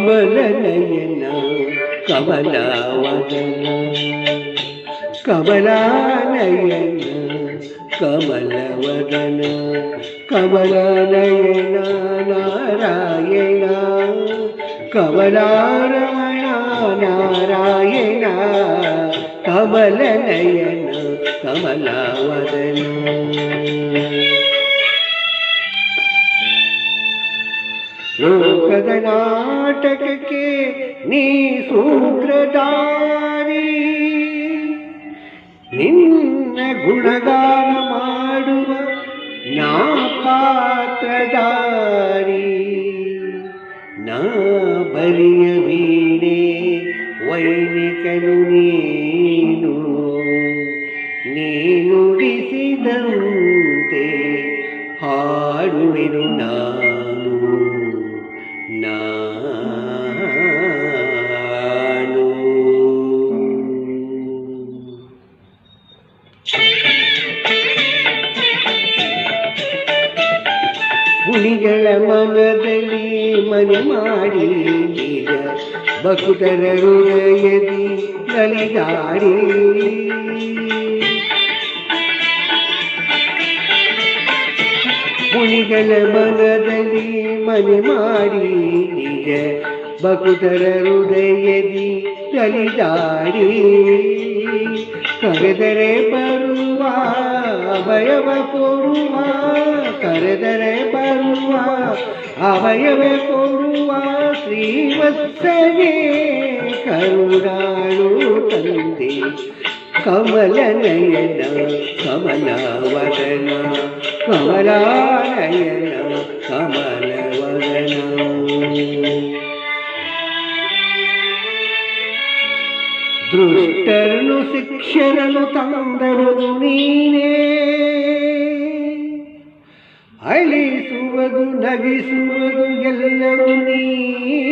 ಕಮಲನಯನ ಕಮಲವದನ ಕಮಲಾನಯನ ಕಮಲವದನ ಕಮಲನಯನ ನಾರಾಯಣ ಕಮಲಾರಮಣ ನಾರಾಯಣ ಕಮಲನಯನ ಕಮಲವದನ. ಲೋಕದ ನಾಟಕಕ್ಕೆ ನೀ ಸೂತ್ರಧಾರಿ, ನಿನ್ನ ಗುಣಗಾನ ಮಾಡುವ ನಾ ಪಾತ್ರಧಾರಿ. ನಾ ಬಲಿಯ ವೀಣೆ ವೈಣಿಕನು ನೀನು, ನುಡಿಸಿದಂತೆ ಹಾಡುವೆನು ನಾನು ನಾನು. ಮುನಿಗಳ ಮನದಲ್ಲಿ ಮನೆ ಮಾಡಿ ನಿಜ ಭಕ್ತರ ಹೃದಯದಿ ನಲಿದಾಡಿ. ಮುನಿಗಳ ಮನದಲ್ಲಿ ಮನೆ ಮಾಡಿ ನಿಜ ಭಕ್ತರ ಹೃದಯದಿ ನಲಿದಾಡಿ. ಕರೆದರೆ ಬರುವ ಅಭಯವ ಕೊಡುವ, ಕರೆದರೆ ಬರುವ ಅಭಯವ ಕೊಡುವ ಶ್ರೀವತ್ಸನೇ ಕರುಣಾಳು ತಂದೆ. ಕಮಲನಯನ ಕಮಲವದನ ಕಮಲಾನಯನ ಕಮಲವದನ. ದುಷ್ಟರನ್ನು ಶಿಕ್ಷರನು ತಂದರು ನೀನೇ, ಅಳಿಸುವುದು ನಗಿಸುವುದು ಎಲ್ಲರೂ ನೀನೇ.